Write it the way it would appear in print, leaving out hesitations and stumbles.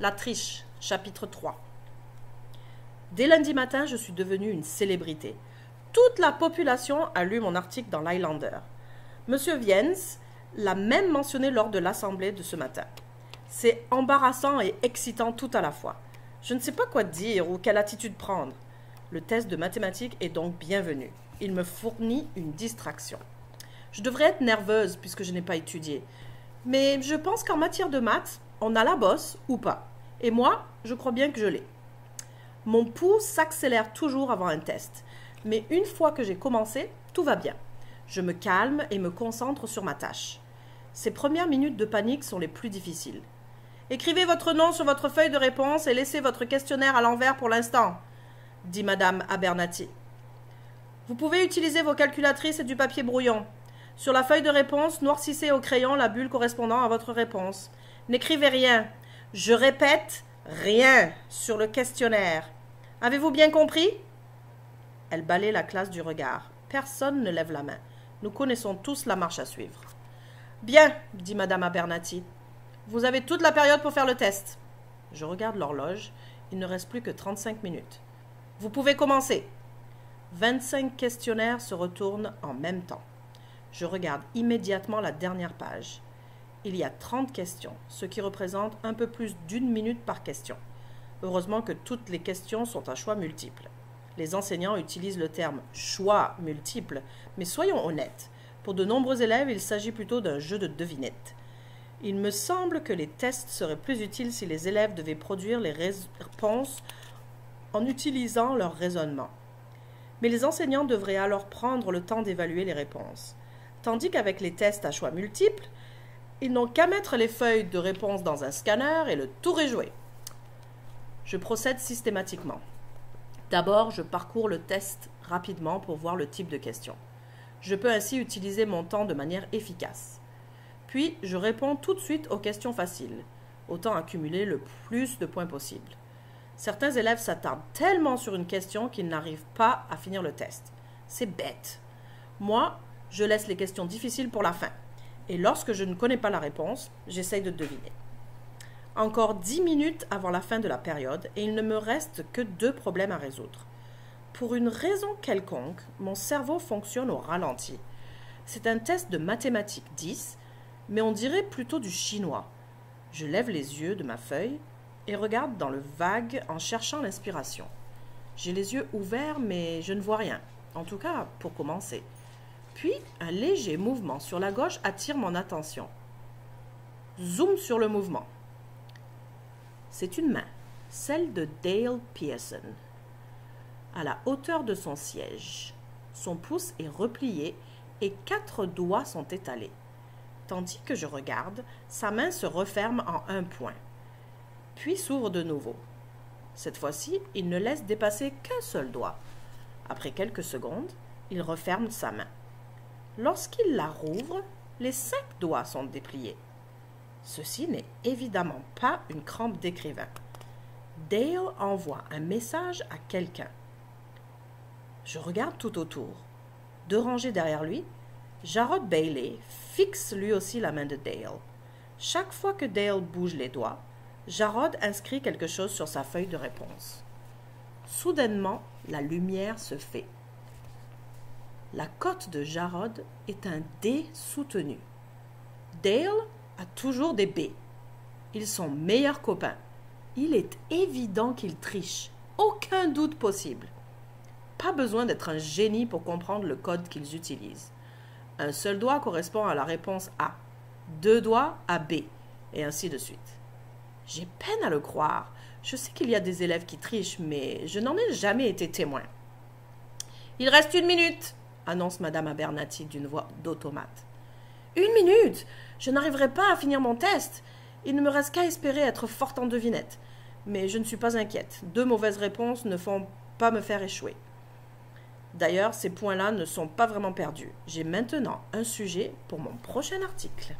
La triche, chapitre 3. Dès lundi matin, je suis devenue une célébrité. Toute la population a lu mon article dans l'Highlander. Monsieur Viens l'a même mentionné lors de l'assemblée de ce matin. C'est embarrassant et excitant tout à la fois. Je ne sais pas quoi dire ou quelle attitude prendre. Le test de mathématiques est donc bienvenu. Il me fournit une distraction. Je devrais être nerveuse puisque je n'ai pas étudié. Mais je pense qu'en matière de maths, on a la bosse ou pas. Et moi, je crois bien que je l'ai. Mon pouls s'accélère toujours avant un test. Mais une fois que j'ai commencé, tout va bien. Je me calme et me concentre sur ma tâche. Ces premières minutes de panique sont les plus difficiles. Écrivez votre nom sur votre feuille de réponse et laissez votre questionnaire à l'envers pour l'instant, dit Madame Abernathy. Vous pouvez utiliser vos calculatrices et du papier brouillon. Sur la feuille de réponse, noircissez au crayon la bulle correspondant à votre réponse. N'écrivez rien. Je répète, rien sur le questionnaire. Avez-vous bien compris? Elle balaye la classe du regard. Personne ne lève la main. Nous connaissons tous la marche à suivre. Bien, dit Madame Abernathy. Vous avez toute la période pour faire le test. Je regarde l'horloge. Il ne reste plus que 35 minutes. Vous pouvez commencer. 25 questionnaires se retournent en même temps. Je regarde immédiatement la dernière page. Il y a 30 questions, ce qui représente un peu plus d'1 minute par question. Heureusement que toutes les questions sont à choix multiples. Les enseignants utilisent le terme « choix multiple », mais soyons honnêtes. Pour de nombreux élèves, il s'agit plutôt d'un jeu de devinettes. Il me semble que les tests seraient plus utiles si les élèves devaient produire les réponses en utilisant leur raisonnement. Mais les enseignants devraient alors prendre le temps d'évaluer les réponses. Tandis qu'avec les tests à choix multiples, ils n'ont qu'à mettre les feuilles de réponse dans un scanner et le tour est joué. Je procède systématiquement. D'abord, je parcours le test rapidement pour voir le type de question. Je peux ainsi utiliser mon temps de manière efficace. Puis, je réponds tout de suite aux questions faciles, autant accumuler le plus de points possible. Certains élèves s'attardent tellement sur une question qu'ils n'arrivent pas à finir le test. C'est bête. Moi, je laisse les questions difficiles pour la fin. Et lorsque je ne connais pas la réponse, j'essaye de deviner. Encore 10 minutes avant la fin de la période et il ne me reste que 2 problèmes à résoudre. Pour une raison quelconque, mon cerveau fonctionne au ralenti. C'est un test de mathématiques 10, mais on dirait plutôt du chinois. Je lève les yeux de ma feuille et regarde dans le vague en cherchant l'inspiration. J'ai les yeux ouverts mais je ne vois rien, en tout cas pour commencer. Puis un léger mouvement sur la gauche attire mon attention. Zoom sur le mouvement. C'est une main, celle de Dale Pearson. À la hauteur de son siège, son pouce est replié et 4 doigts sont étalés. Tandis que je regarde, sa main se referme en un point, puis s'ouvre de nouveau. Cette fois-ci, il ne laisse dépasser qu'un seul doigt. Après quelques secondes, il referme sa main. Lorsqu'il la rouvre, les 5 doigts sont dépliés. Ceci n'est évidemment pas une crampe d'écrivain. Dale envoie un message à quelqu'un. Je regarde tout autour. 2 rangées derrière lui, Jarrod Bailey fixe lui aussi la main de Dale. Chaque fois que Dale bouge les doigts, Jarrod inscrit quelque chose sur sa feuille de réponse. Soudainement, la lumière se fait. La cote de Jarrod est un D soutenu. Dale a toujours des B. Ils sont meilleurs copains. Il est évident qu'ils trichent. Aucun doute possible. Pas besoin d'être un génie pour comprendre le code qu'ils utilisent. Un seul doigt correspond à la réponse A. 2 doigts à B. Et ainsi de suite. J'ai peine à le croire. Je sais qu'il y a des élèves qui trichent, mais je n'en ai jamais été témoin. Il reste 1 minute, annonce Madame Abernathy d'une voix d'automate. 1 minute! Je n'arriverai pas à finir mon test. Il ne me reste qu'à espérer être forte en devinette. Mais je ne suis pas inquiète. 2 mauvaises réponses ne font pas me faire échouer. D'ailleurs, ces points-là ne sont pas vraiment perdus. J'ai maintenant un sujet pour mon prochain article.